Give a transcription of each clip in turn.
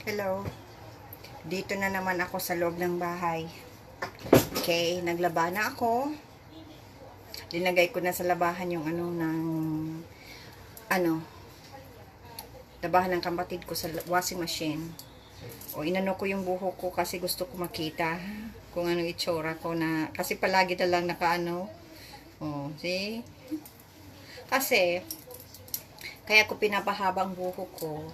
Hello. Dito na naman ako sa loob ng bahay. Okay, naglaba na ako. Linagay ko na sa labahan yung labahan ng kapatid ko sa washing machine. O inano ko yung buhok ko kasi gusto ko makita kung anong itsura ko na kasi palagi na lang nakaano. Oh, see? Kasi kaya ko pinapahabang buhok ko.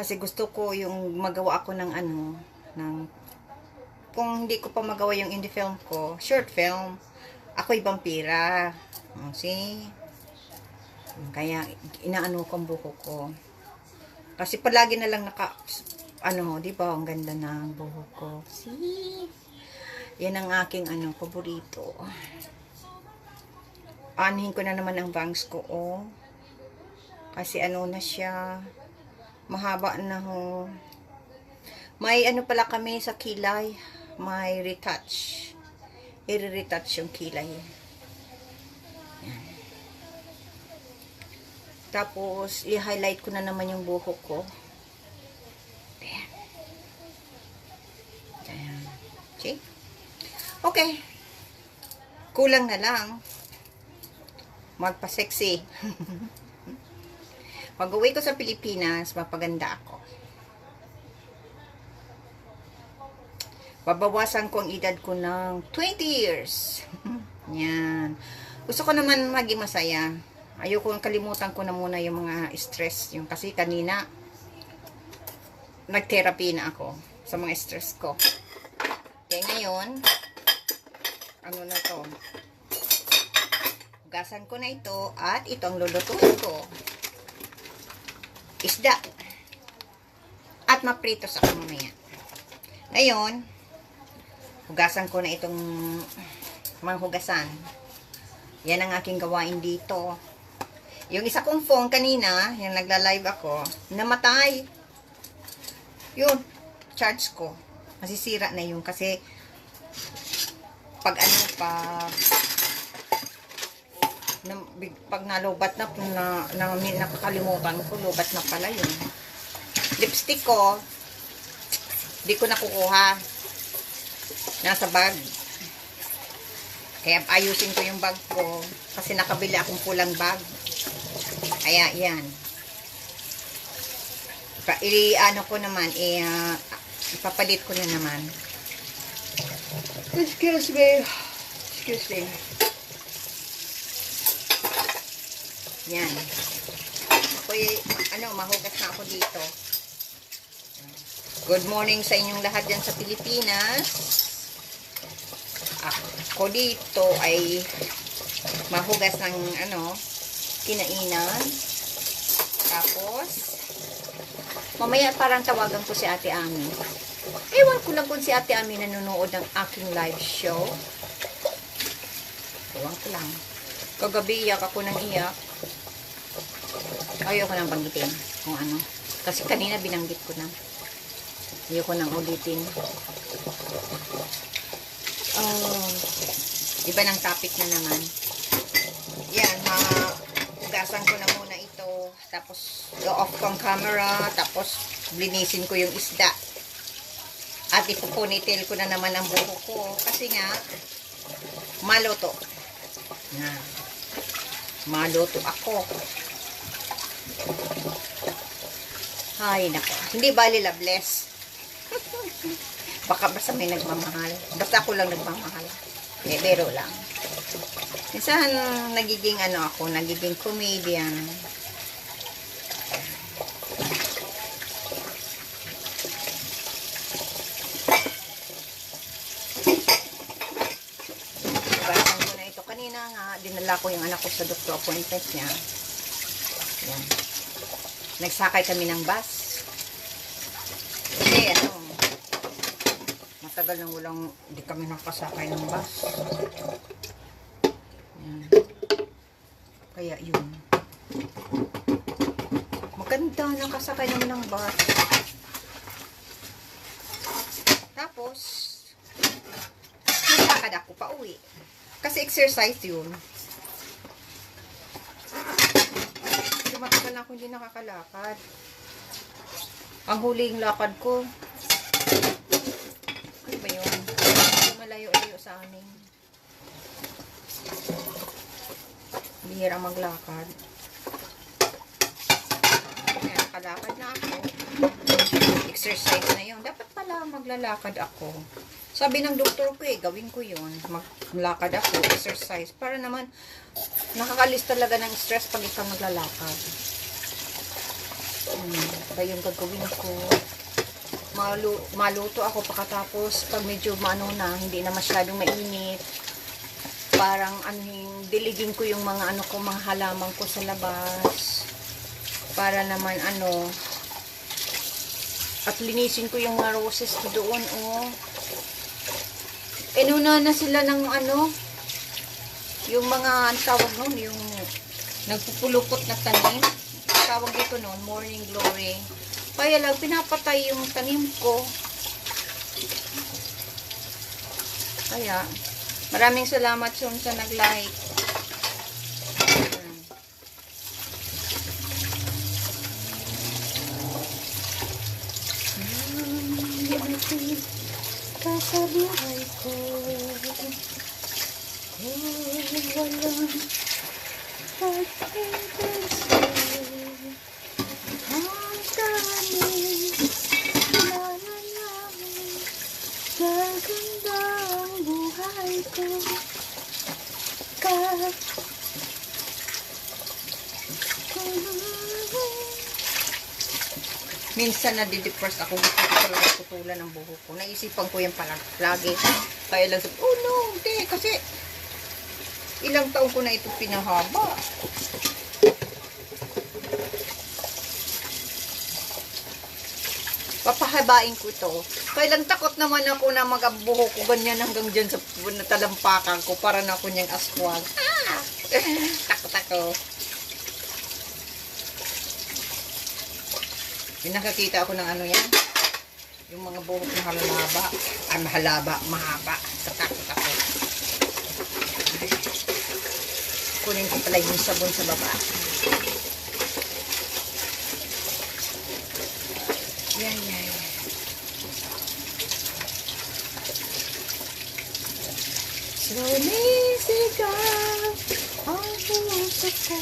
Kasi gusto ko yung magawa ako ng kung hindi ko pa magawa yung indie film ko, short film, ako'y vampira. See? Kaya inaano ko ang buhok ko. Kasi palagi na lang di ba, ang ganda ng buhok ko. See? Yan ang aking paborito. Anuhin ko na naman ang bangs ko, oh. Kasi na siya, mahaba na ho. May pala kami sa kilay, may retouch. I-retouch yung kilay. Yan. Tapos, i-highlight ko na naman yung buhok ko. Ayan. Ayan. See? Okay. Kulang na lang. Magpa-sexy. Pag-uwi ko sa Pilipinas, mapaganda ako. Babawasan ko ang edad ko ng 20 years. Yan. Gusto ko naman maging masaya. Ayoko kalimutan ko na muna yung mga stress. Yung kasi kanina, nag-therapy na ako sa mga stress ko. Kaya ngayon, ano na to? Hugasan ko na ito at ito ang lulutuin ko. Isda. At maprito sa mamaya. Ngayon, hugasan ko na itong mga hugasan. Yan ang aking gawain dito. Yung isa kong phone kanina, yung nagla-live ako, namatay. Yun, charge ko. Masisira na yun kasi pag nalobat na nakakalimutan ko, lobat na pala yun. Lipstick ko, di ko nakukuha. Nasa bag. Kaya ayusin ko yung bag ko kasi nakabili akong pulang bag. Kaya yan. Ipapalit ko na naman. Excuse me. Yan. Ako'y, mahugas na ako dito. Good morning sa inyong lahat dyan sa Pilipinas. Ako dito ay mahugas ng, kinainan. Tapos, mamaya parang tawagan ko si Ate Ami. Ewan ko lang kung si Ate Ami nanonood ng aking live show. Ewan ko lang. Kagabi iyak ako ng iyak. Ayoko nang banggitin kung ano. Kasi kanina binanggit ko na. Ayoko nang ulitin. Iba ng topic na naman. Yan, hugasan ko na muna ito. Tapos, go-off ko ang camera. Tapos, linisin ko yung isda. At ipupunitil ko na naman ang buhok ko. Kasi nga, maluto. Yan. Maluto ako. Ay, nako. Hindi bali loveless. Baka basta may nagmamahal. Basta ako lang nagmamahal. Bero lang. Minsan, nagiging nagiging comedian. Hugasan ko na ito. Kanina nga, dinala ko yung anak ko sa doctor appointment niya. Yan. Nagsakay kami ng bus. Kasi, matagal nang hindi kami nakasakay ng bus. Yan. Kaya yun. Maganda nakasakay naman ng bus. Tapos, naglalakad ako pa uwi. Kasi exercise yun. Matagal na ako hindi nakakalakad. Ang huling lakad ko. Ano ba yun? Malayo-layo sa amin. Bihira maglakad. Kaya nakalakad na ako. Exercise na yun. Dapat pala maglalakad ako. Sabi ng doktor ko gawin ko yun. Maglakad ako, exercise. Para naman, nakakalis talaga ng stress pag ikaw naglalakad. Ba yung gagawin ko. Maluto ako pagkatapos pag medyo hindi na masyadong mainit. Parang diligin ko yung mga mga halaman ko sa labas. Para naman at linisin ko yung mga roses ko doon, Inuna na sila ng yung mga tawag noon, yung nagpupulupot na tanim. Tawag dito noon, morning glory. Kaya lang, pinapatay yung tanim ko. Kaya, maraming salamat sa nag-like. Kasabuhay ko walang pag-ibig ang tanin nananamin gaganda ang buhay ko minsan nadidepress ako, gusto ko talaga putulan ng buhok ko. Naisipan ko yan pala lagi. Kaya lang sabi, oh no, hindi. Kasi ilang taon ko na ito pinahaba. Papahabain ko ito. Kaya lang takot naman ako na mag-buhok ko ganyan hanggang dyan sa talampakan ko para na ako niyang aswang. Takot ako. Yung nakakita ako ng yan, yung mga buhok na mahaba. Tatakot ako. Kunin ko pala yung sabon sa baba. Yan. Sumisigaw ang puso ko.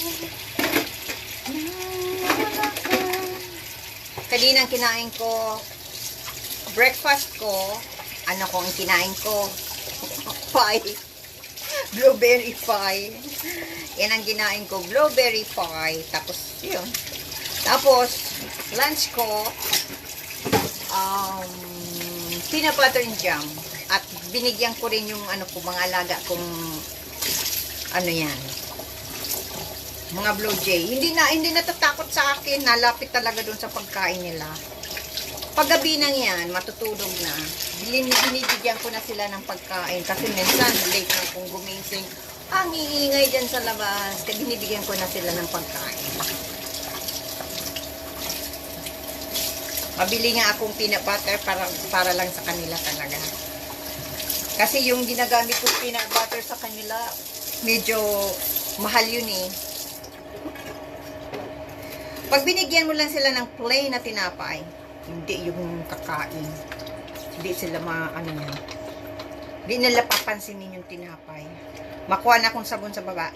Kaninang kinain ko, breakfast ko, kung kinain ko? Pie. Blueberry pie. Yan ang kinain ko, blueberry pie. Tapos, yun. Tapos, lunch ko, peanut butter and jam. At binigyan ko rin yung mga alaga kong, mga blue jay. Hindi natatakot sa akin. Nalapit talaga doon sa pagkain nila. Paggabi nang yan, matutulog na. Binibigyan ko na sila ng pagkain. Kasi minsan, late na kung gumising. Ang iingay dyan sa labas. Kaya binibigyan ko na sila ng pagkain. Mabili nga akong peanut butter para lang sa kanila talaga. Kasi yung ginagamit kong peanut butter sa kanila, medyo mahal yun Pag binigyan mo lang sila ng plain na tinapay, hindi yung kakain. Hindi sila yan. Hindi nila papansinin yung tinapay. Makuha na akong sabon sa baba.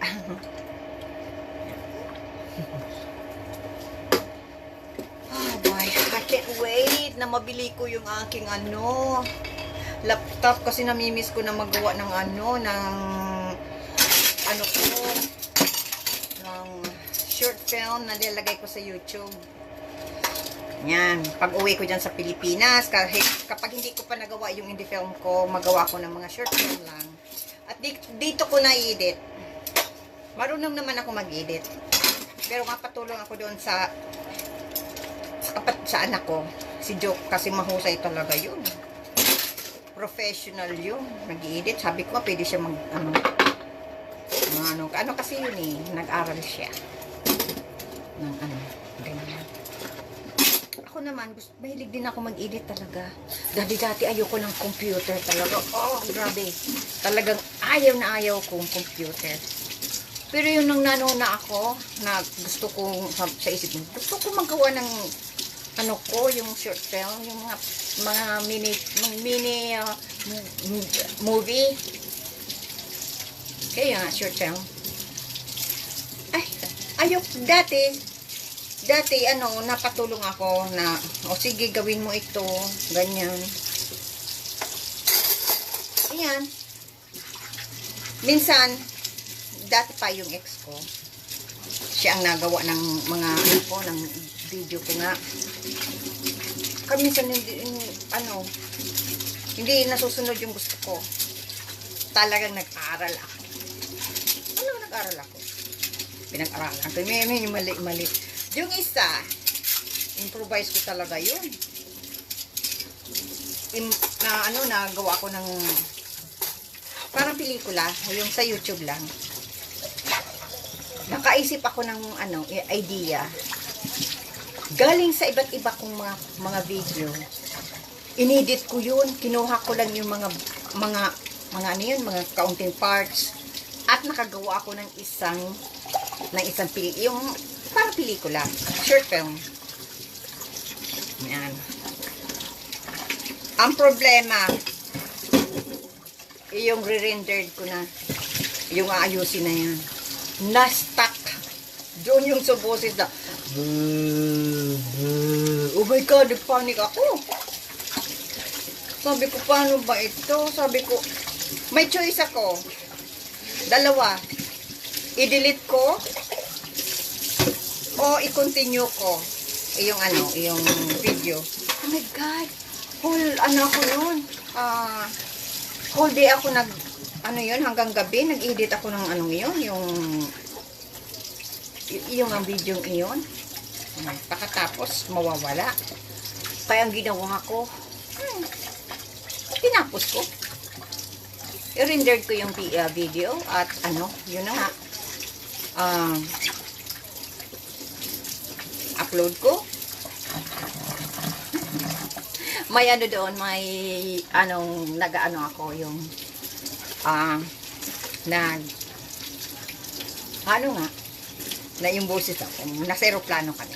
Oh boy, I can't wait na mabili ko yung aking laptop kasi namimiss ko na magawa ng short film na nilagay ko sa YouTube. Yan. Pag uwi ko dyan sa Pilipinas, kapag hindi ko pa nagawa yung indie film ko, magawa ko ng mga short film lang. At dito ko na-edit. Marunong naman ako mag-edit. Pero mapatulong ako doon sa anak ko. Si Joke, kasi mahusay talaga yun. Professional yun. Nag-edit. Sabi ko, pwede siya kasi yun nag-aral siya. Ng ganyan. Ako naman, mahilig din ako mag-edit talaga. Dati ayoko ng computer talaga. Oh, grabe. Talagang ayaw kong computer. Pero yung nang nanuna ako, na gusto kong, sa isip mo, gusto ko magawa ng ano ko, yung short film, yung mga mini movie. Kaya short film. Ay, ayok, dati, napatulong ako na, o sige, gawin mo ito, ganyan. Ayan. Minsan, dati pa yung ex ko, siya ang nagawa ng mga, ng video ko nga. Kami minsan, hindi nasusunod yung gusto ko. Talagang nag-aaral ako. Nag-aaral ako? Pinag-aralan ko. May mali. Yung isa, improvise ko talaga yun. Nagawa ko ng parang pelikula, yung sa YouTube lang. Nakaisip ako ng idea. Galing sa iba't iba kong mga video. Inedit ko yun, kinuha ko lang yung mga kaunting parts at nakagawa ako ng isang yung parang pelikula, short film. Yan. Ang problema, yung re-rendered ko na, yung aayusin na yan, na-stuck. Doon yung sa boses na, oh my God, nagpanik ako. Sabi ko, paano ba ito? Sabi ko, may choice ako. Dalawa. I-delete ko o i-continue ko yung video. Oh my God. Ko yun. Whole day ako hanggang gabi, nag-edit ako ng yung ang video iyon. Pagkatapos, mawawala. Kaya ang ginawa ko, tinapos ko. I-rendered ko yung video at yun na nga. Upload ko. May doon, may ako yung na yung boses ako, nasa aeroplano kami.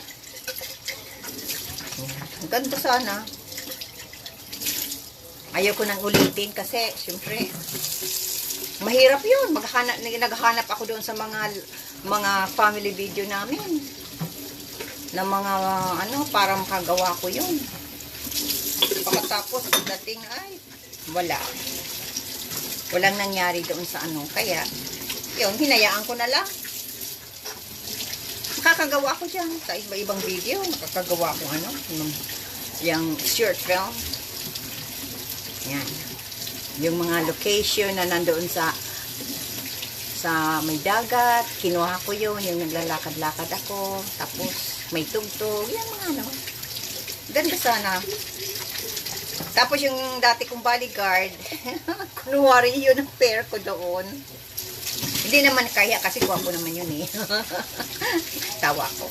Ang ganda sana. Ayaw ko nang ulitin kasi, syempre, mahirap yun. Naghahanap ako doon sa mga family video namin. Na mga, para makagawa ko yun. Pagkatapos, dating, wala. Walang nangyari doon sa Kaya, yun, hinayaan ko na lang. Makakagawa ko dyan sa iba-ibang video. Makakagawa ko yung short film. Yan. Yung mga location na nandoon sa may dagat, kinuha ko yun, yung naglalakad-lakad ako, tapos may tugtog, yung mga ganda sana. Tapos yung dati kong bodyguard, kunwari yun ang pair ko doon. Hindi naman kaya kasi gwapo naman yun eh. Tawa ko.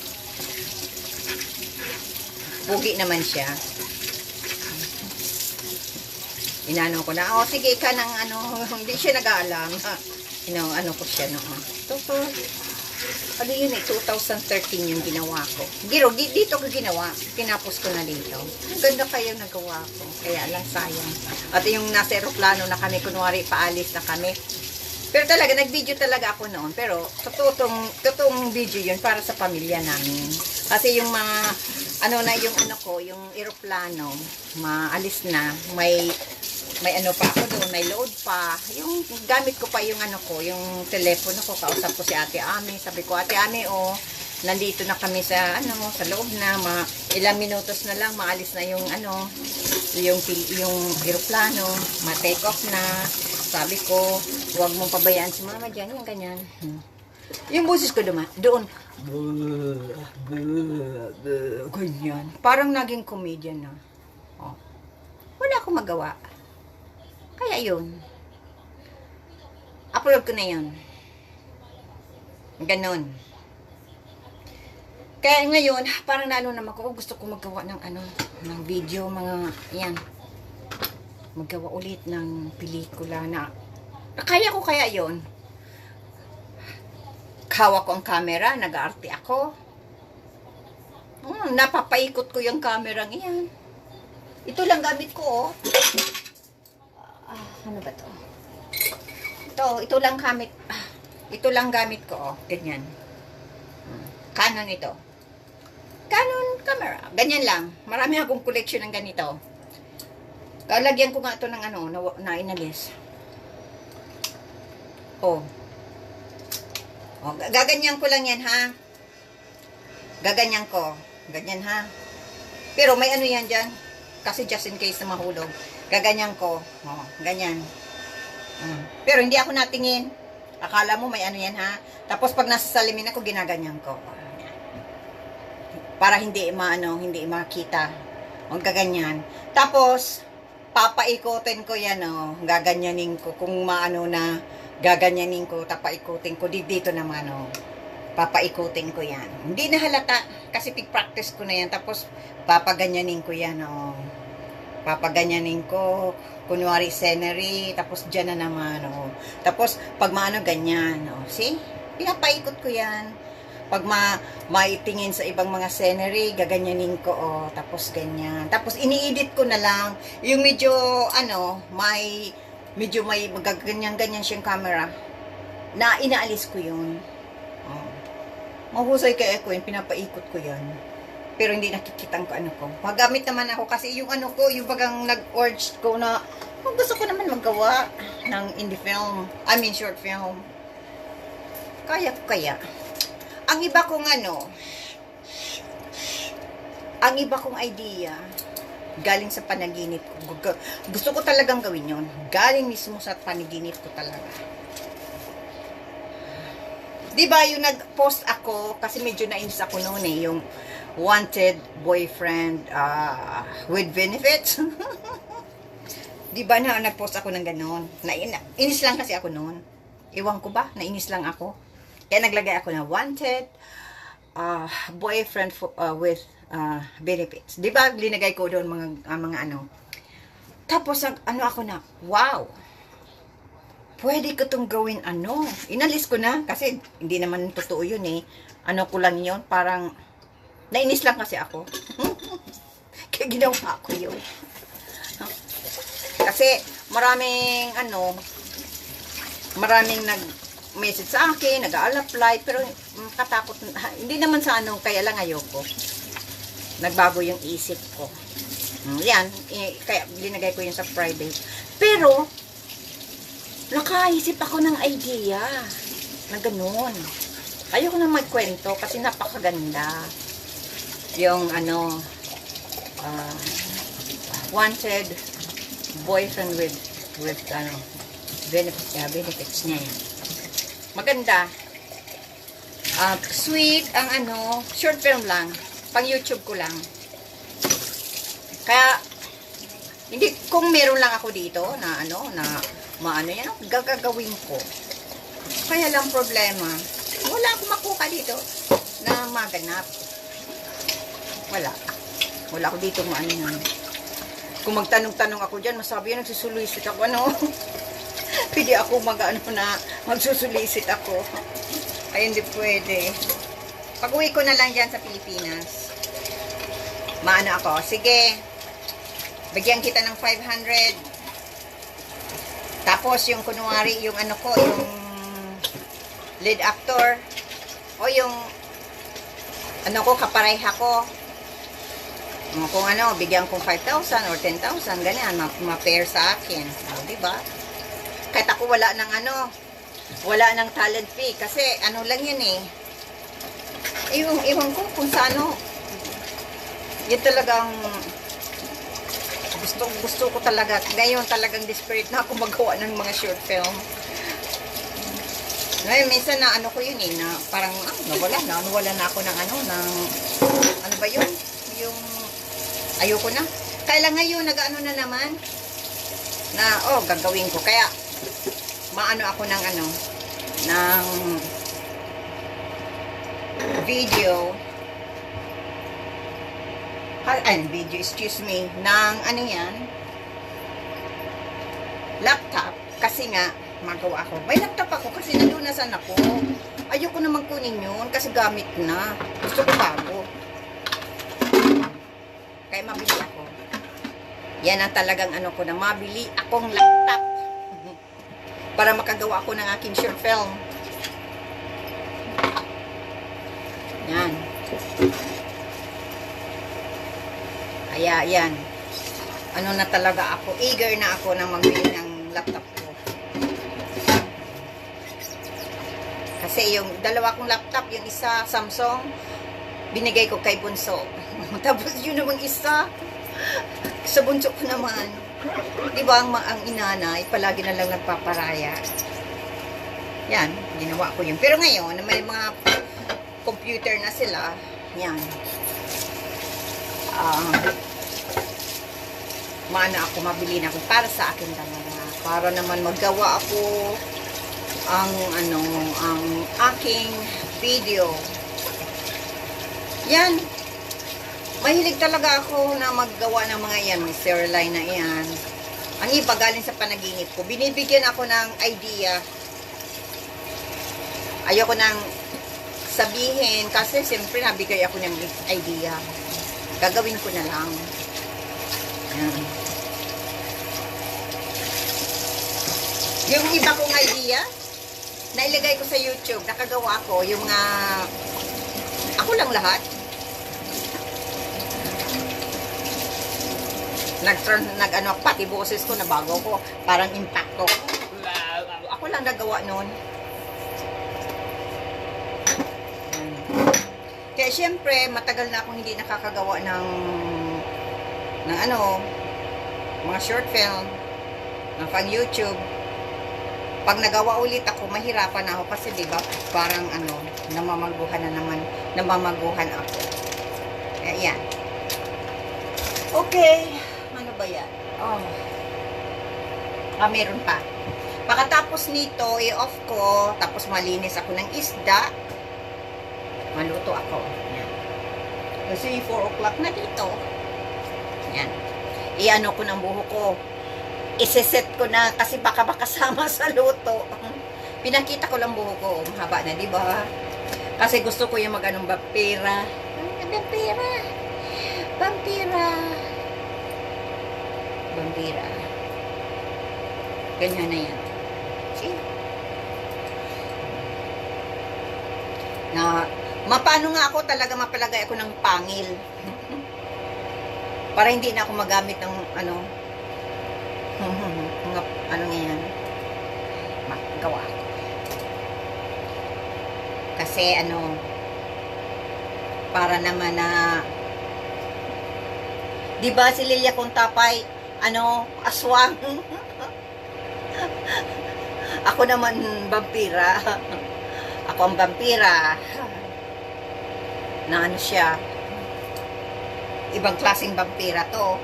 Pugi naman siya. Inano ko na, sige ka ng hindi siya nag-aalam. Ko siya noon. Yun 2013 yung ginawa ko. Dito ko ginawa. Tinapos ko na dito. Ang ganda kayo nagawa ko. Kaya lang sayang. At yung nasa aeroplano na kami, kunwari paalis na kami. Pero talaga, nag-video talaga ako noon. Pero, totoong video yun para sa pamilya namin. Kasi yung mga, yung aeroplano, maalis na, may pa ako doon, may load pa. Yung gamit ko pa yung yung telepono ko, kausap ko si Ate Ami. Sabi ko, Ate Ami, nandito na kami sa, sa loob na, ilang minutos na lang, maalis na yung, yung aeroplano, ma-take off na. Sabi ko, huwag mong pabayaan si mama dyan, yung ganyan. Yung boses ko doon, ganyan. Parang naging comedian na. Wala akong magawa. Kaya yun. Upload ko na yun. Ganon. Kaya ngayon, parang naman ko, gusto ko magawa ng ng video, yan. Magawa ulit ng pelikula na kaya ko kaya yon. Hawak ko ang camera, nag-aarte ako. Napapaikot ko yung camera iyan. Ito lang gamit ko, oh. Ano ba to? Ito lang gamit. Ito lang gamit ko, oh. Ganyan. Canon ito. Canon camera. Ganyan lang. Marami akong collection ng ganito. Kalagyan ko nga ito ng ano, na inalis. Oh. Gaganyan ko lang yan, ha? Gaganyan ko. Ganyan, ha? Pero may ano yan dyan. Kasi just in case na mahulog. Gaganyan ko. Oh, ganyan. Pero hindi ako natingin. Akala mo may ano yan, ha? Tapos pag nasa salamin ako, ginaganyan ko. Para hindi makita. O gaganyan. Tapos, papaikutin ko yan, oh. Gaganyanin ko. Kung maano na, gaganyanin ko, tapaikutin ko. Dito naman, oh. Papaikutin ko yan. Hindi na halata. Kasi pig-practice ko na yan. Tapos, papaganyanin ko yan, oh. Papaganyanin ko. Kunwari, scenery. Tapos, dyan na naman, oh. Tapos, pag maano, ganyan, oh. See? Pinapaikot ko yan. Pag maitingin sa ibang mga scenery, gaganyanin ko, oh. Tapos, ganyan. Tapos, ini-edit ko na lang. Yung medyo, medyo may magaganyan-ganyan siyang camera. Na inaalis ko yun. Oh. Mahusay kaya ko yun, pinapaikot ko yan. Pero hindi nakikita ko ano ko. Magamit naman ako kasi yung ano ko, yung bagang nag-urge ko na gusto ko naman magawa ng indie film. Short film. Kaya. Ang iba kong idea, galing sa panaginip ko. Gusto ko talagang gawin yon. Galing mismo sa panaginip ko talaga. Diba yung nag-post ako, kasi medyo nainis ako noon eh, yung wanted boyfriend with benefits. Diba na nag-post ako ng ganon. Inis lang kasi ako noon. Ewan ko ba, nainis lang ako. Kaya naglagay ako na wanted boyfriend with benefits. Diba linagay ko doon mga ano. Tapos ako na, wow! Pwede ko itong gawin inalis ko na, kasi hindi naman totoo yun eh. Ano ko lang yun, parang, nainis lang kasi ako. Kaya ginawa ko yun. Kasi, maraming nag-message sa akin, nag-a-apply, pero katakot, hindi naman sa kaya lang ayoko. Nagbago yung isip ko. Yan, kaya linagay ko yun sa private. Pero, nakaisip ako ng idea na ganun. Ayoko na magkwento kasi napakaganda. Yung wanted boyfriend with benefits niya. Maganda. Sweet ang short film lang. Pang YouTube ko lang. Kaya hindi, kung meron lang ako dito na yan, gagawin ko. Kaya lang problema, wala akong makuha dito na maganap. Wala ako dito yan. Kung magtanong-tanong ako dyan, masabi yan, nagsusulisit ako, Pwede ako magsusulisit ako. Ay, hindi pwede. Pag-uwi ko na lang dyan sa Pilipinas. Ako, sige, bigyan kita ng 500. Tapos, yung kunwari, yung yung lead actor, o yung, kapareha ko, kung bigyan kong 5,000 or 10,000, ganyan, ma-pair sa akin. Diba? Kahit ako wala ng talent fee, kasi lang yan eh. Iwan ko kung sa yun talagang, gusto ko talaga. Ngayon talagang desperate na ako magawa ng mga short film. Ngayon, minsan na ko yun eh, na parang, nawala na ako ng ano ba yun? Yung, ayoko na. Kaya lang ngayon, na naman, na, gagawin ko. Kaya, ako ng ng video, ng laptop, kasi nga, magawa ako. May laptop ako kasi nadunasan ako. Ayoko naman kunin yun kasi gamit na. Gusto ko bago. kaya mabili ako. Yan ang talagang ano ko na mabili akong laptop para makagawa ako ng aking short film. Yan. Kaya yan. Ano na talaga ako, eager na ako na magbili ng laptop ko. Kasi yung dalawa kong laptop, yung isa Samsung, binigay ko kay Bunso. Tapos yun namang isa, sa bunso ko naman. Diba ang inanay, palagi na lang nagpaparaya. Yan, ginawa ko yun. Pero ngayon, na may mga computer na sila, yan. Maana ako, mabili na ako para sa akin talaga. Para naman magawa ako ang aking video. Yan. Mahilig talaga ako na maggawa ng mga yan, mga storyline na yan. Ang iba galing sa panaginip ko. Binibigyan ako ng idea. Ayoko nang sabihin kasi siyempre nabigay ako ng idea. Gagawin ko na lang. Yan. Yung iba kong idea, nailagay ko sa YouTube. Nakagawa ko yung ako lang lahat. Pati boses ko na bago ko. Parang impacto. Ako lang nagawa nun. Kaya syempre, matagal na akong hindi nakakagawa ng mga short film, ng pang YouTube. Pag nagawa ulit ako, mahirapan ako kasi diba, parang namamaguhan ako. Kaya yan. Okay. Ano ba yan? Oh. Meron pa. Pagkatapos nito, i-off ko, tapos malinis ako ng isda, maluto ako. Yan. Kasi 4 o'clock na dito. Yan. I-ano ko ng buho ko. Iseset ko na kasi baka makasama sa luto. Pinakita ko lang buho ko. Mahaba na, di ba? Kasi gusto ko yung mag-anong vampira. Vampira. Ganyan na yan. See? Mapano nga ako talaga mapalagay ako ng pangil. Para hindi na ako magamit ng ngayon. Magawa ako. Kasi para naman na di ba si Lilia Contapay aswang. Ako naman vampira. Ako ang vampira. Na siya. Ibang klaseng vampira to.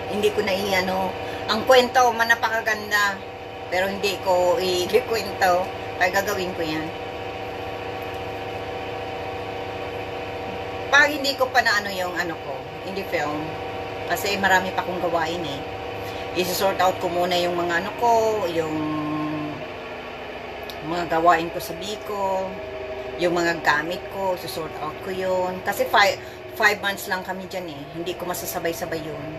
Hindi ko na ang kwento man napakaganda. Pero hindi ko i-kwento. Kaya gagawin ko yan. Pag hindi ko pa na yung ko, hindi film. Kasi marami pa akong gawain eh. I-sort out ko muna yung mga yung mga gawain ko sa Bicol, yung mga gamit ko, i-sort out ko yun. Kasi 5 months lang kami dyan eh. Hindi ko masasabay-sabay yun.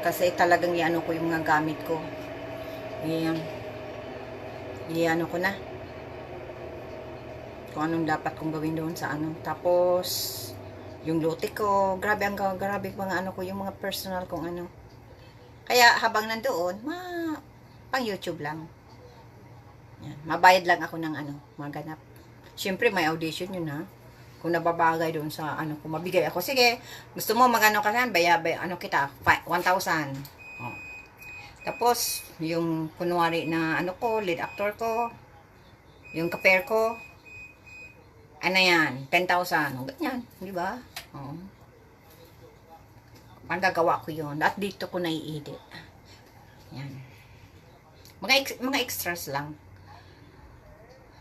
Kasi talagang ko yung mga gamit ko. Ayan. Ko na. Kung anong dapat kong gawin doon sa Tapos, yung lote ko, grabe mga ko, yung mga personal kong Kaya habang nandoon, pang YouTube lang. Yan. Mabayad lang ako ng maganap. Siyempre may audition yun ha. Kung nababagay doon sa kung mabigay ako, sige, gusto mo ka saan, kita, 1,000. Oh. Tapos, yung kunwari na lead actor ko, yung kaper ko, yan, 10,000. Ganyan, di ba? Oh. Magagawa ko yun. At dito ko nai-edit. Yan. Mga extras lang.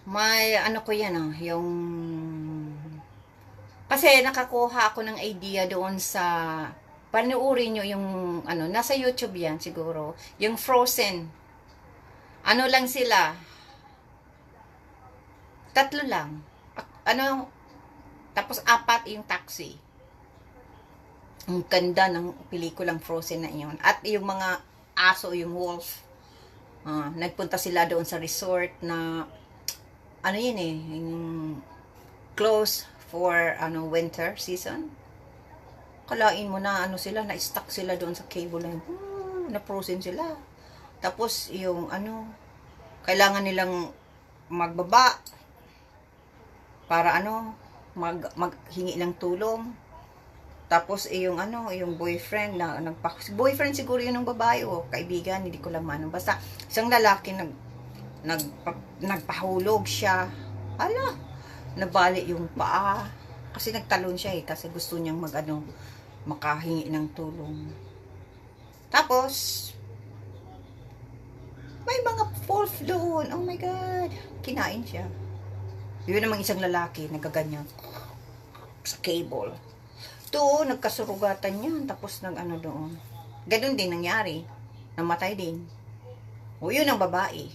May ko yan yung kasi nakakuha ako ng idea doon sa panuorin nyo yung nasa YouTube yan siguro. Yung Frozen. Lang sila. 3 lang. Tapos 4 yung taxi. Ang ganda ng pelikulang Frozen na iyon. At yung mga aso, yung wolf, nagpunta sila doon sa resort na, ano yun eh, yung close for winter season. Kalain mo na sila, na-stuck sila doon sa cable line. Na-frozen sila. Tapos yung kailangan nilang magbaba para maghingi ng tulong. Tapos yung boyfriend na boyfriend siguro yun ng babae o kaibigan, hindi ko lang man. Basta isang lalaki nagpahulog siya. Hala, nabali yung paa kasi nagtalon siya kasi gusto niyang makahingi ng tulong. Tapos may mga wolf doon. Oh my God, kinain siya. Yun namang isang lalaki nagaganyan sa cable. Doon, nagkasurugatan yan. Tapos doon. Ganun din nangyari. Namatay din. O yun ang babae.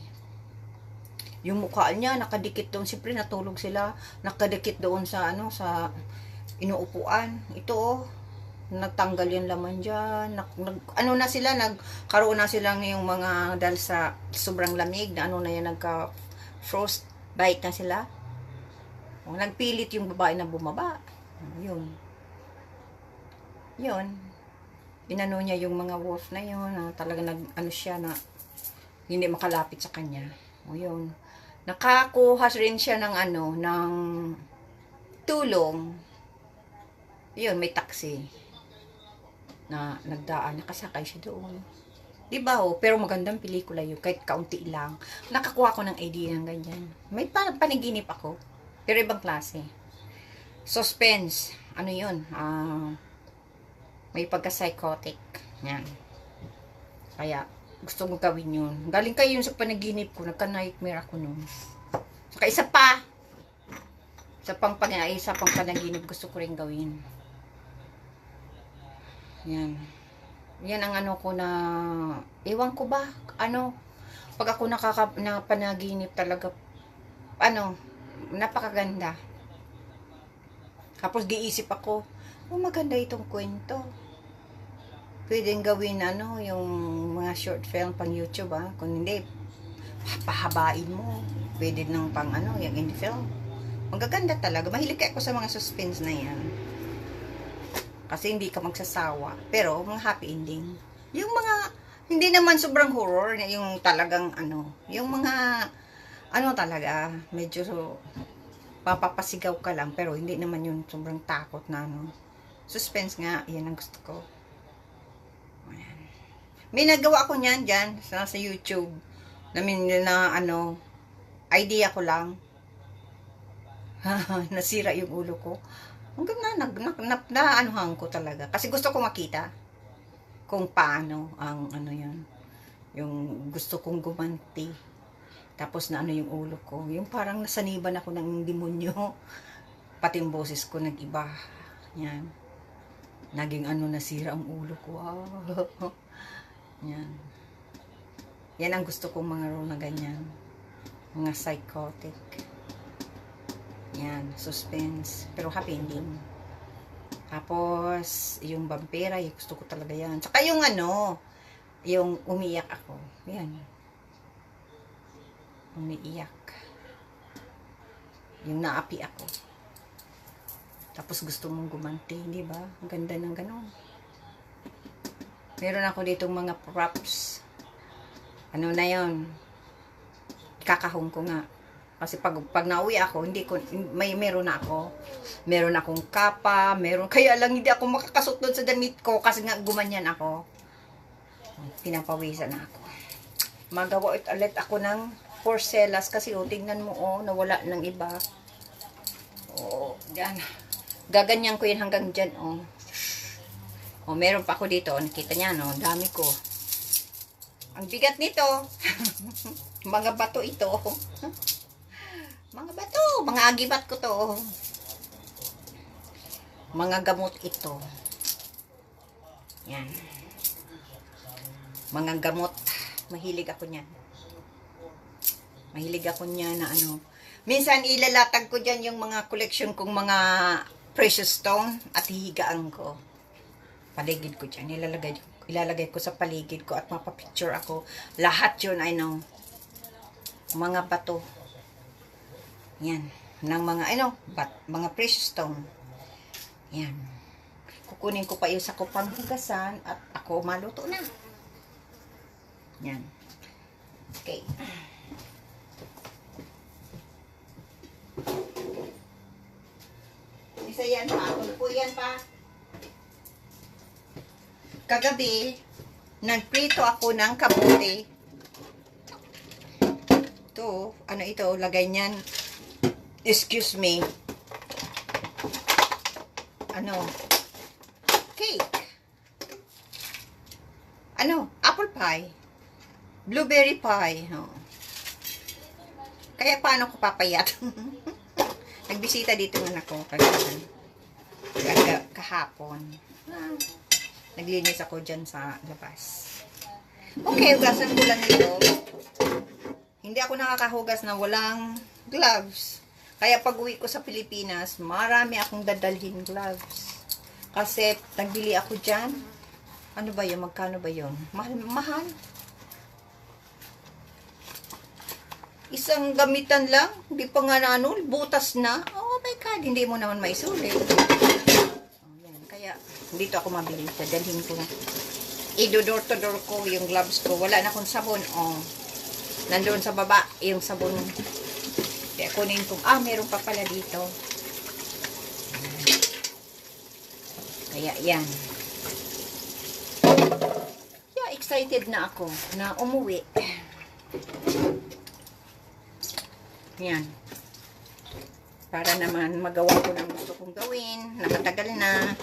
Yung mukha niya, nakadikit doon. Siyempre, natulog sila. Nakadikit doon sa inuupuan. Ito, natanggal yung laman dyan. Na sila, nagkaroon na sila yung mga, dahil sa sobrang lamig, na na yan, nagka-frostbite na sila. O, nagpilit yung babae na bumaba. Yun. Inano niya yung mga wolf na yun, na talaga siya na hindi makalapit sa kanya. O yun. Nakakuha rin siya ng ng tulong. Yun, may taxi na nagdaan, nakasakay siya doon. Diba pero magandang pelikula yun, kahit kaunti lang. Nakakuha ko ng idea ng ganyan. May panaginip ako, pero ibang klase. Suspense, yun, may pagka-psychotic. Yan. Kaya, gusto mo gawin yun. Galing kayo yun sa panaginip ko. Nagka-nightmare ako nun. Saka isa pang panaginip gusto ko rin gawin. Yan. Yan ang ko na, ewan ko ba, pag ako panaginip talaga, napakaganda. Tapos giisip ako, maganda itong kwento. Pwedeng gawin yung mga short film pang YouTube kung hindi pahabain mo. Pwede nang pang yung indie film. Magaganda talaga. Mahilig ako sa mga suspense na yan. Kasi hindi ka magsasawa. Pero mga happy ending. Yung mga hindi naman sobrang horror, yung talagang yung mga talaga medyo papapasigaw ka lang pero hindi naman yung sobrang takot na suspense nga, yan ang gusto ko. Ayan. May nagawa ko niyan dyan sa YouTube. Na idea ko lang. Nasira yung ulo ko. Hanggang naanuhan ko talaga. Kasi gusto ko makita kung paano ang yan. Yung gusto kong gumanti. Tapos na yung ulo ko. Yung parang nasaniban ako ng demonyo. Pati yung boses ko nag-iba. Yan. Naging nasira ang ulo ko. Yan. Yan ang gusto kong mga role na ganyan. Mga psychotic. Yan. Suspense. Pero happy ending. Tapos, yung vampira, gusto ko talaga yan. Tsaka yung yung umiyak ako. Yan. Umiiyak. Yung naapi ako. Tapos gusto mong gumanti, di ba? Ang ganda ng ganon. Meron ako ditong mga props. Na yon? Kakahong ko nga. Kasi pag nauwi ako, meron na ako. Meron akong kapa, kaya lang hindi ako makakasot doon sa damit ko kasi nga gumanyan ako. Pinapawisan na ako. Magawa ulit ako ng porcelas kasi tingnan mo nawala ng iba. Diyan. Gaganyan ko yun hanggang dyan, meron pa ako dito. Nakita niya, dami ko. Ang bigat nito. Mga bato ito. Mga bato. Mga agibat ko to. Mga gamot ito. Yan. Mga gamot. Mahilig ako niyan. Mahilig ako niyan na minsan ilalatag ko dyan yung mga collection kong mga precious stone at hihigaan ko. paligid ko dyan. Ilalagay ko sa paligid ko at mapapicture ako. Lahat yun ay ng mga bato. Yan. Ng mga, mga precious stone. Yan. Kukunin ko pa yung sa kupang hugasan at ako maluto na. Yan. Okay. Isa yan pa. Tulpo yan pa. Kagabi, nagprito ako ng kamote. Ito, ano ito, lagay niyan. Excuse me. Cake. Apple pie. Blueberry pie. Oh. Kaya paano ko papayat? Nagbisita dito ng ako kahapon. Naglinis ako dyan sa labas. Okay, hugasan ko lang ito. Hindi ako nakakahugas na walang gloves. Kaya pag uwi ko sa Pilipinas, marami akong dadalhin gloves. Kasi nagbili ako dyan. Ano ba yun? Magkano ba yun? Mahal. Isang gamitan lang. Hindi pa nga butas na. Oh my God, hindi mo naman maisulit. Kaya, dito ako mabili. Dadalhin ko na. Idodor to door ko yung gloves ko. Wala na akong sabon. Oh. Nandoon sa baba yung sabon. Kaya kunin ko. Meron pa pala dito. Kaya yan. Yeah, excited na ako na umuwi. Yan. Para naman magawa ko ng gusto kong gawin. Nakatagal na.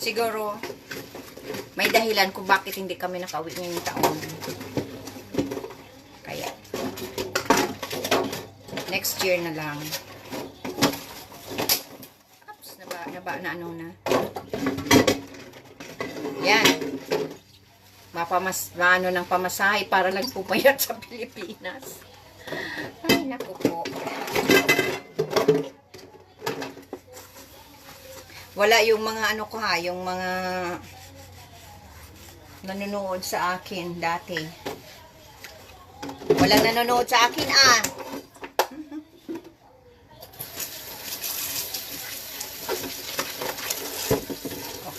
Siguro, may dahilan kung bakit hindi kami nakauwi ngayong taon. Kaya, next year na lang. Oops, na. Yan. Maano ng pamasahe para lang pumayat sa Pilipinas. Ay, naku po. Wala yung mga yung mga nanonood sa akin dati. Walang nanonood sa akin,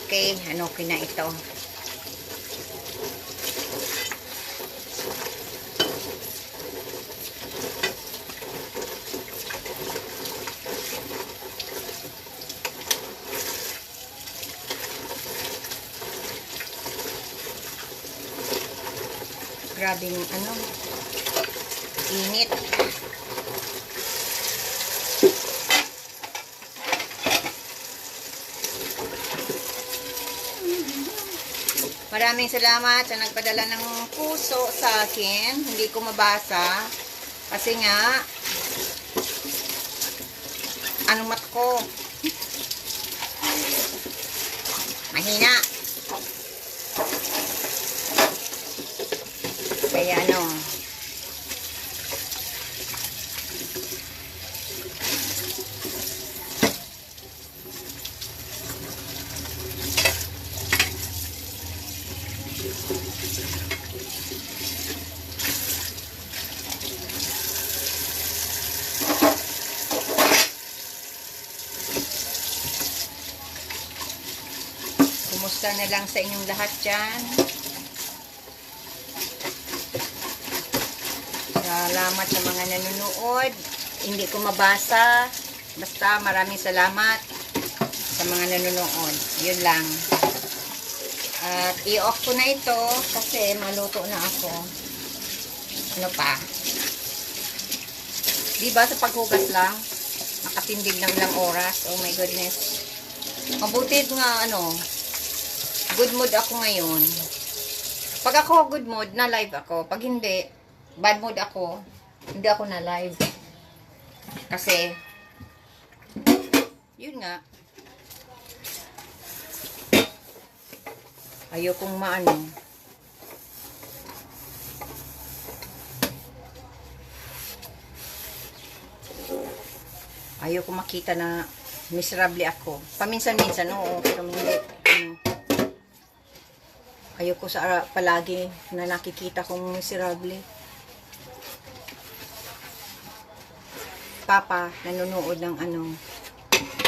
Okay, okay na ito. Grabing init. Maraming salamat sa nagpadala ng puso sa akin. Hindi ko mabasa kasi nga mat ko mahina. Kaya kumusta na lang sa inyong lahat dyan. Salamat sa mga nanonood. Hindi ko mabasa. Basta maraming salamat sa mga nanonood. Yun lang. At i-off ko na ito kasi maluto na ako. Ano pa? Diba sa paghugas lang? Nakatindig ng ilang oras. Oh my goodness. Mabuti nga good mood ako ngayon. Pag ako good mood, na live ako. Pag hindi, bad mood ako, hindi ako na live. Kasi, yun nga, ayokong ayoko makita na miserable ako. Paminsan-minsan, oo, pero hindi Ayoko sa palagi na nakikita kong miserable. Papa, nanonood ng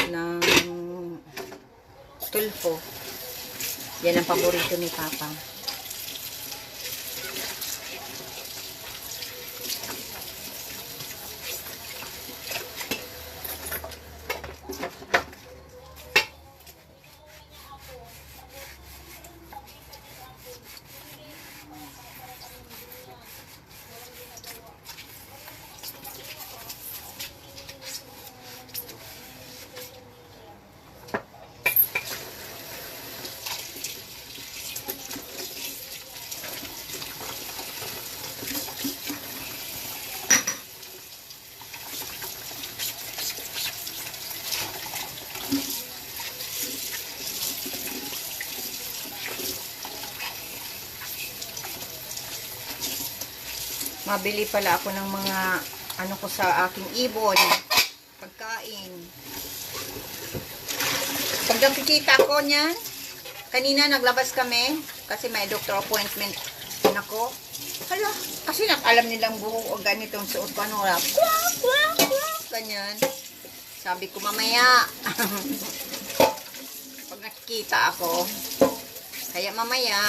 ng Tulfo. Yan ang paborito ni Papa. Mabili pala ako ng mga ko sa aking ibon. Pagkain. Pag nakikita ko niyan, kanina naglabas kami kasi may doctor appointment ako. Hala, kasi alam nilang buho o ganitong suot ko. Ganyan. Sabi ko mamaya. Pag nakikita ako, kaya mamaya,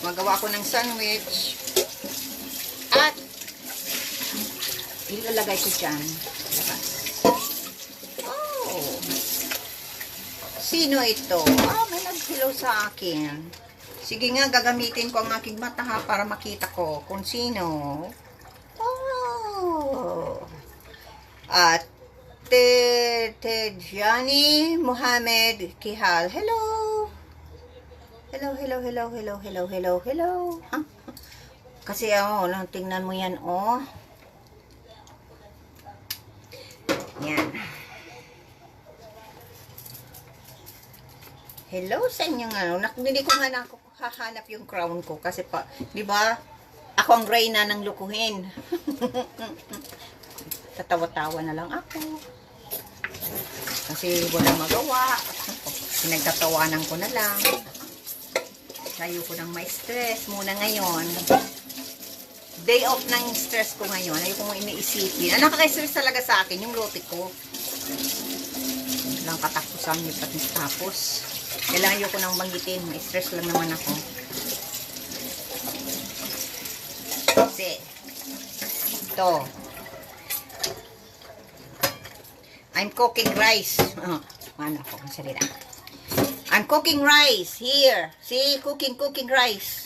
magawa ko ng sandwich. At ilalagay ko dyan. Oh. Sino ito? May nag-hello sa akin. Sige nga, gagamitin ko ang aking mata para makita ko kung sino. Oh. At Tejani Mohamed Kihal. Hello. Hello. Huh? Kasi tingnan mo yan, Yan. Hello sa inyo hindi ko nga hahanap yung crown ko kasi di ba? Ako ang reyna ng lukuhin. Tatawa-tawa na lang ako. Kasi walang magawa. Pinagtatawanan ko na lang. Ayoko nang may stress muna ngayon. Day off ng stress ko ngayon. Ayoko mong iniisipin. Ang nakaka-stress talaga sa akin, yung lote ko. Lang katapusan yung tapos. Kailangan ayoko nang banggitin. May stress lang naman ako. Kasi, ito. I'm cooking rice. Ano ako ang salita? I'm cooking rice. Here. See? Cooking rice.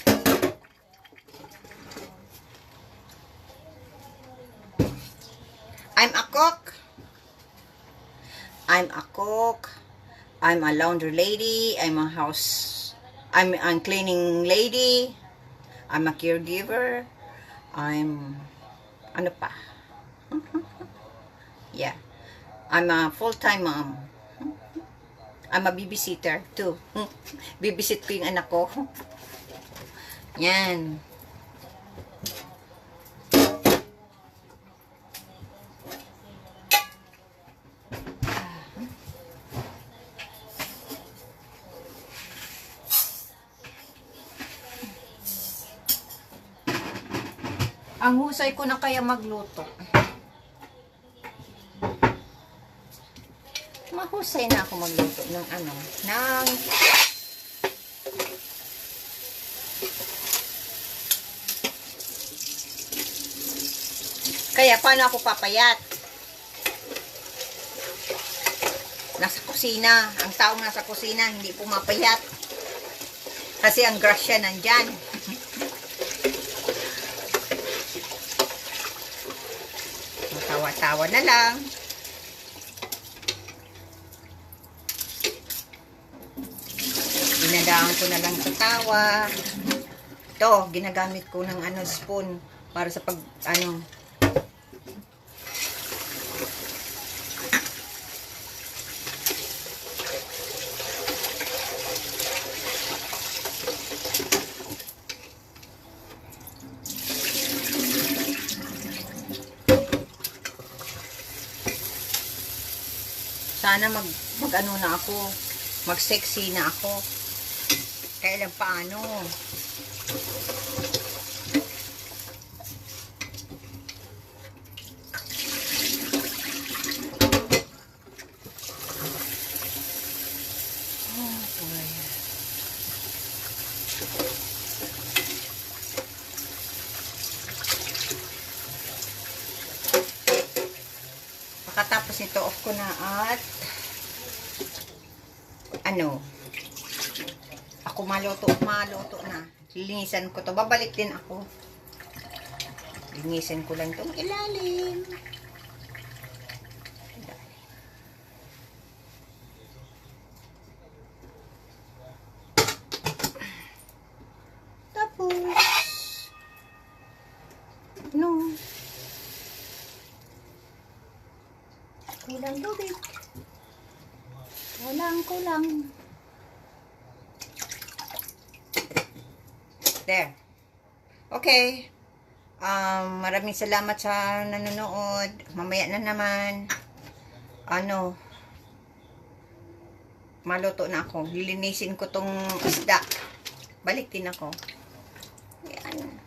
I'm a cook. I'm a laundry lady. I'm cleaning lady. I'm a caregiver. Ano pa? Yeah. I'm a full-time mom. I'm a babysitter too. Babysit ko yung anak ko. Yan. Ang husay ko na kaya magluto. Mahusay na ako magluto ng kaya paano ako papayat? Nasa kusina. Ang taong nasa kusina hindi pumapayat. Kasi ang grasya nandyan. Tawa-tawa na lang. Dinadaan ko na lang sa tawa. Ito, ginagamit ko ng spoon para sa sana mag-sexy na ako. Kailan paano? Pagkatapos nito, off ko na at ako maluto na. Linisan ko to. Babalik din ako. Linisan ko lang itong ilalim. Tapos, kulang tubig. Kulang. There. Okay. Maraming salamat sa nanonood. Mamaya na naman. Maluto na ako. Lilinisin ko tong isda. Balik din ako. Yan.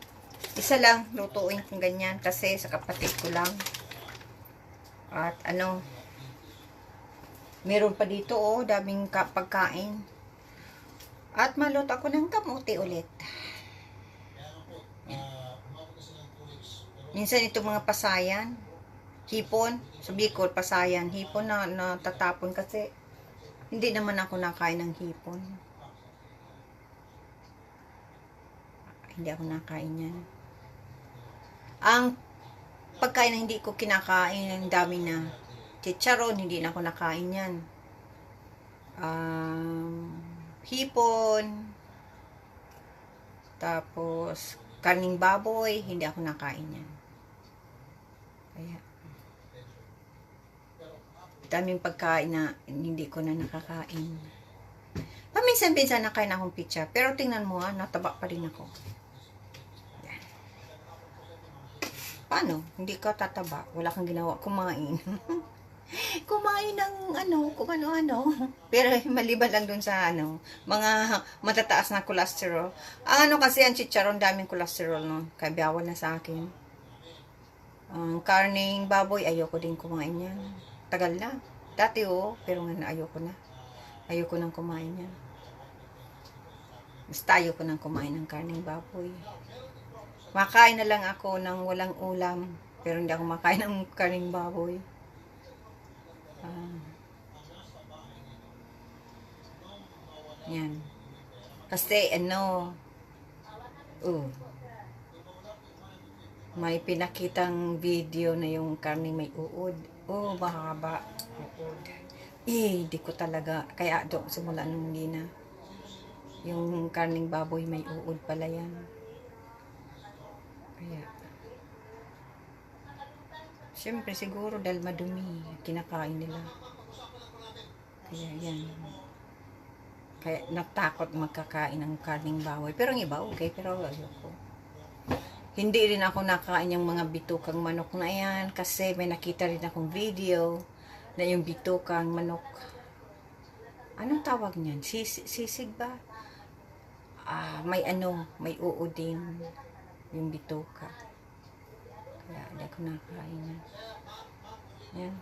Isa lang lutuin kong ganyan kasi sa kapatid ko lang. At meron pa dito daming pagkain. At maluto ako ng kamote ulit. Minsan itong mga pasayan, hipon, sa Bicol, pasayan, hipon na natatapon kasi hindi naman ako nakain ng hipon. Hindi ako nakain yan. Ang pagkain na hindi ko kinakain, ang dami na. Chicharon, hindi na ako nakain yan. Hipon, tapos karning baboy, hindi ako nakain yan. Kaya, daming pagkain na hindi ko na nakakain. Paminsan-minsan nakain akong pizza, pero tingnan mo nataba pa rin ako. Yan. Paano? Hindi ka tataba, wala kang ginawa, kumain. Kumain ng kung ano-ano. Pero maliban lang dun sa mga matataas na cholesterol. Kasi ang chicharon, daming cholesterol kaya bawal na sa akin. Karning baboy, ayoko din kumain yan. Tagal na. Dati pero nga ayoko na. Ayoko nang kumain yan. Basta ayoko nang kumain ng karning baboy. Makain na lang ako ng walang ulam. Pero hindi ako makain ng karning baboy. Yan. Kasi may pinakitang video na yung karne may uod. Mahaba. Uod. Di ko talaga. Kaya doon simula nung gina. Yung karning baboy may uod pala yan. Kaya. Siyempre siguro dahil madumi. Kinakain nila. Kaya yan. Kaya natakot magkakain ng karning baboy. Pero ang iba okay. Pero ayoko. Hindi rin ako nakain yung mga bitukang manok na yan kasi may nakita rin akong video na yung bitukang manok. Anong tawag niyan? Sisig ba? May uod din yung bituka. Kaya hindi ako nakain yan. Yan.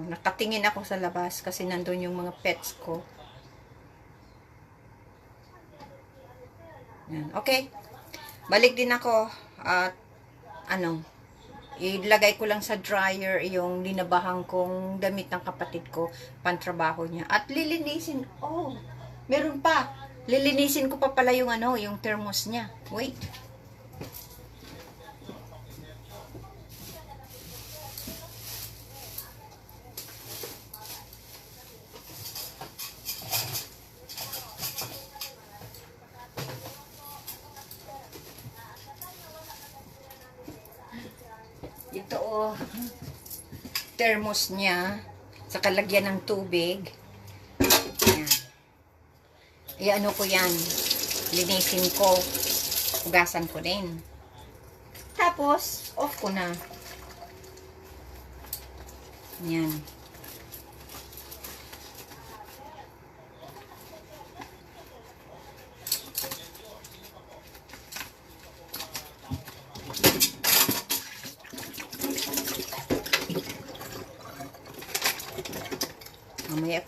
Nakatingin ako sa labas kasi nandun yung mga pets ko. Yan. Okay. Balik din ako at ilagay ko lang sa dryer yung linabahang kong damit ng kapatid ko, pantrabaho niya. At lilinisin. Meron pa. Lilinisin ko pa pala yung yung thermos niya. Wait. Ito thermos niya sa kalagyan ng tubig. Yan. Ko yan. Linisin ko. Hugasan ko din. Tapos, off ko na. Yan. Mamaya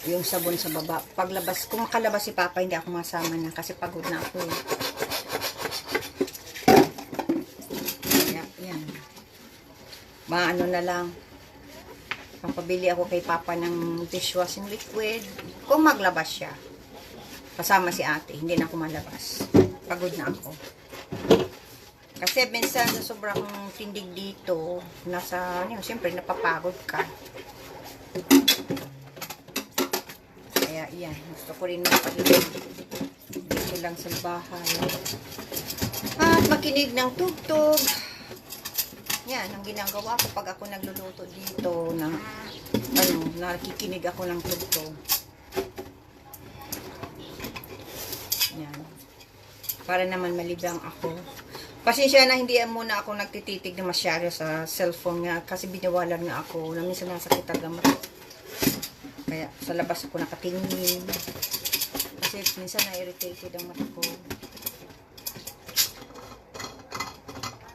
yung sabon sa baba. Paglabas, kung makalabas si Papa, hindi ako masama na kasi pagod na ako eh. Kaya, yan. Maano na lang. Papabili ako kay Papa ng dishwashing liquid. Kung maglabas siya. Kasama si ate, hindi na ako malabas. Pagod na ako. Kasi minsan sa sobrang tindig dito, nasa, ano, siyempre napapagod ka. Kaya yan, gusto ko rin makinig dito lang sa bahay. At makinig ng tugtog. Yan, ang ginagawa ko pag ako nagluluto dito na, ano, nakikinig ako ng tugtog. Yan. Para naman malibang ako. Pasensya na hindi muna ako nagtititig na masyado sa cellphone nga kasi binawalan nga ako na minsan nasakit ang mata. Kaya sa labas ako nakatingin. Kasi minsan na-irritated ang mata ko.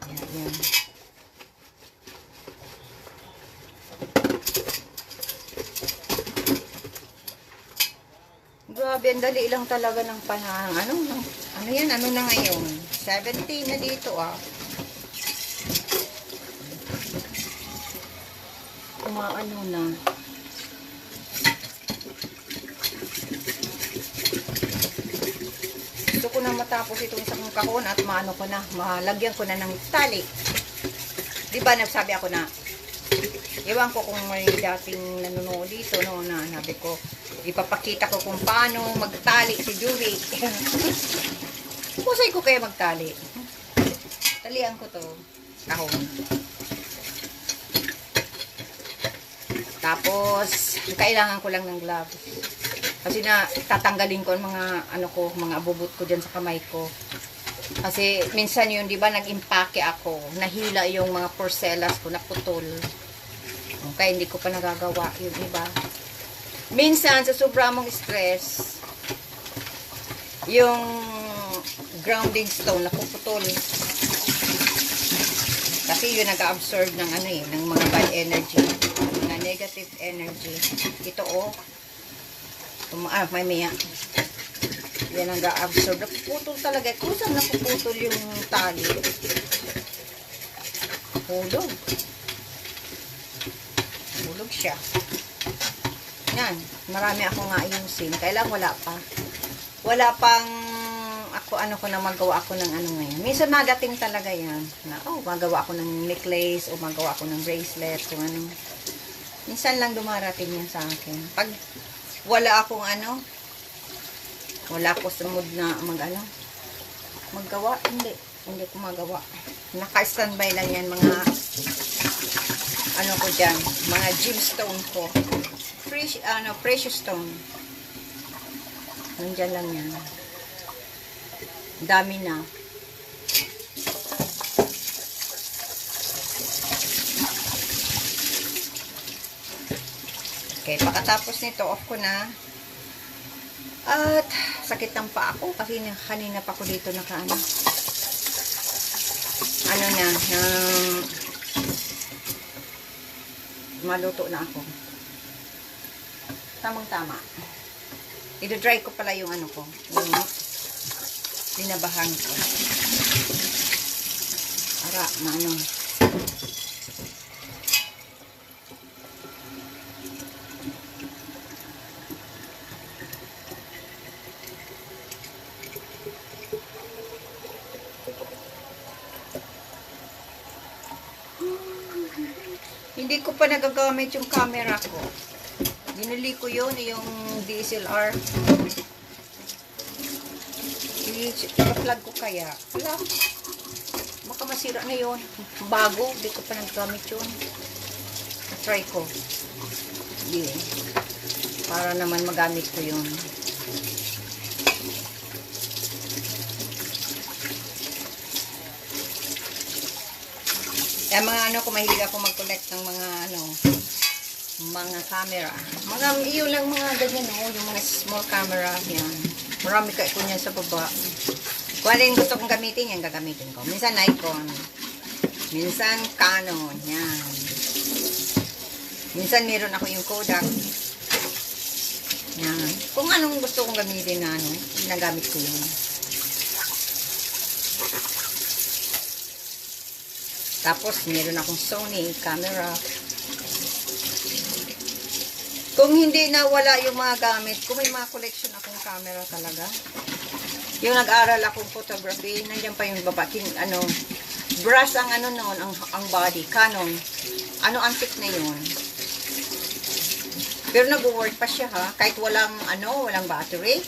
Yan, yan. Grabe, ang dali lang talaga ng panahon. Ano yan? Ano na ngayon? 17 na dito ah. Kumaano na. Gusto ko na matapos itong isang kahon at maano ko na, malagyan ko na ng tali. Diba nagsabi ako na, ewan ko kung may dating nanonood dito, no, na sabi ko, ipapakita ko kung paano magtali si Dewey. Pusay ko kaya magtali. Talian ko to kahon. Tapos, kailangan ko lang ng gloves. Kasi na tatanggalin ko ang mga mga abubot ko diyan sa kamay ko. Kasi minsan yun, 'di ba, nag-impake ako, nahila yung mga porcelas ko, naputol. Kaya hindi ko pa nagagawa yun, 'di ba? Minsan sa sobrang mong stress, yung grounding stone napuputol. Kasi yun nag-absorb ng ng mga bad energy, mga negative energy. Ito may maya. Yan ang nag-absorb. Napuputol talaga. Kung saan napuputol yung tali? Hulog. Hulog siya. Yan. Marami akong ayusin. Kailang wala pa. Wala pang ako ko na magawa ako ng ngayon. Minsan nadating talaga yan. Na, magawa ako ng necklace o magawa ako ng bracelet kung ano. Minsan lang dumarating yan sa akin. Pag wala akong wala ko sa mood na maggawa, hindi ko magawa. Naka-standby lang yan mga ko dyan, mga gemstone ko. Precious stone. Nandyan lang yan. Dami na. Okay, pagkatapos nito, off ko na. At sakit ng paa ko kasi kanina pa ko dito maluto na ako. Tamang-tama. I-dry ko pala yung yung dinabahan ko. Para hindi ko pa nagagamit yung camera ko. Binili ko yun, yung DSLR. I-plug ko kaya. Wala. Baka masira na yun. Bago, hindi ko pa nagagamit yun. Try ko. Yeah. Para naman magamit ko yun. Mga kung mahilig ako mag-collect ng mga camera. Iyon lang mga ganyan, yung mga small camera, yan. Marami ka ito niyan sa baba. Kung ano yung gusto kong gamitin, yan gagamitin ko. Minsan Nikon, minsan Canon, yan. Minsan meron ako yung Kodak. Yan. Kung anong gusto kong gamitin na ano, ginagamit ko yun. Tapos, meron akong Sony camera. Kung hindi nawala yung mga gamit, kung may mga collection akong camera talaga. Yung nag-aral akong photography, nandiyan pa yung babaking, ano, brush ang ano noon, ang body, Canon. Ano, antique na yun. Pero nag-work pa siya ha, kahit walang, ano, walang battery.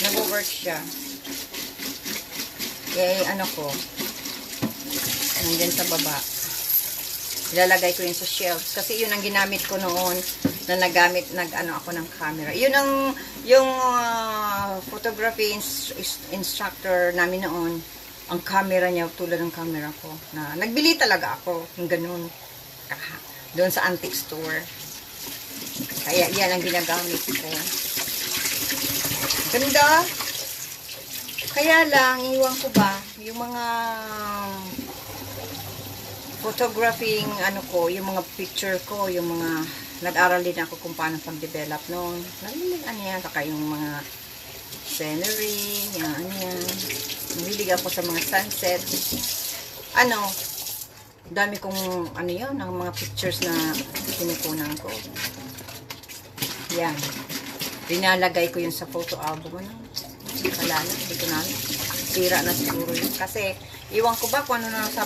Nag-work siya. Eh, ano ko, nandiyan sa baba. Ilalagay ko yun sa shelves. Kasi yun ang ginamit ko noon na nag-ano ako ng camera. Yun ang, yung photography instructor namin noon, ang camera niya, tulad ng camera ko. Na, nagbili talaga ako, yung ganun. Doon sa antique store. Kaya yan ang ginagamit ko. Ganda. Kaya lang, iwan ko ba, yung mga photographing, ano ko, yung mga picture ko, yung mga, nag-aral din ako kung paano pag-develop noon. Ano yan, saka yung mga scenery, yan. Mahilig ako sa mga sunset. Ano, dami kong, ano yan, ang mga pictures na pinukunan ko. Yan. Pinalagay ko yun sa photo album. Ano? Kalala, hindi ko namin. Sira na siguro yun. Kasi, iwan ko ba kung ano na sa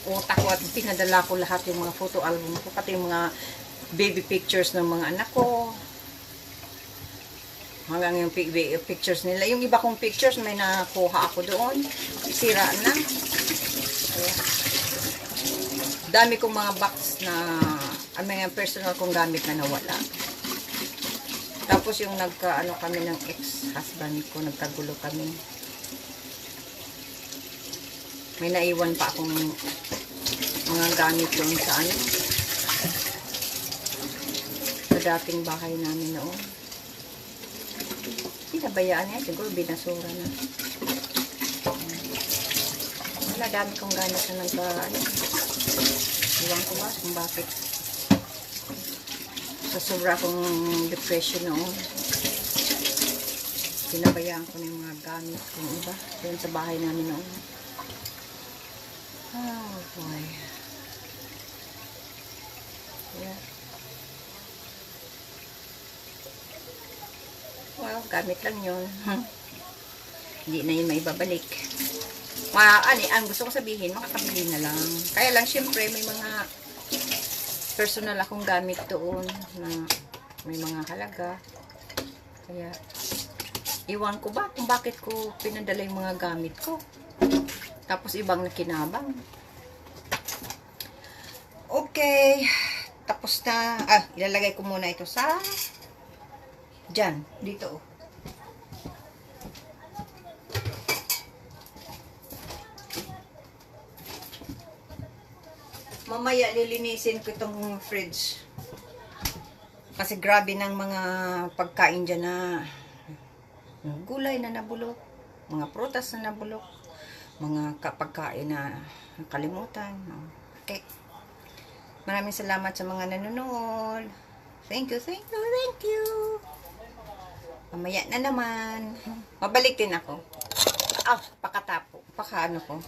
utak ko at pinadala ko lahat yung mga photo album ko, pati yung mga baby pictures ng mga anak ko. Hanggang yung pictures nila. Yung iba kong pictures, may nakuha ako doon. Sira na. Kaya, dami kong mga box na, mga personal kong gamit na nawala. Tapos yung nagka-ano kami ng ex-husband ko, nagkagulo kami. May naiwan pa akong mga gamit doon sa ano, sa dating bahay namin noon. Pinabayaan niya, siguro binasura na. Wala, dami kong gamit na ano. Iwan ko ba kung bakit. Sa sobra kong depression noon, pinabayaan ko na yung mga gamit kong iba doon sa bahay namin noon. Oh boy. Yeah. Well, gamit lang yun. Hindi na yun maibabalik. Ang gusto ko sabihin, makakabili na lang. Kaya lang, syempre, may mga personal akong gamit doon na may mga halaga. Kaya, iwan ko ba kung bakit ko pinadala yung mga gamit ko. Tapos ibang nakinabang. Okay. Tapos na. Ilalagay ko muna ito sa dyan. Dito. Mamaya lilinisin ko itong fridge. Kasi grabe ng mga pagkain dyan na gulay na nabulok. Mga prutas na nabulok. Mga pagkain na nakalimutan. Okay. Maraming salamat sa mga nanonood. Thank you, thank you, thank you. Mamaya na naman. Mabalik din ako. Pakatapo. Pakaano ko.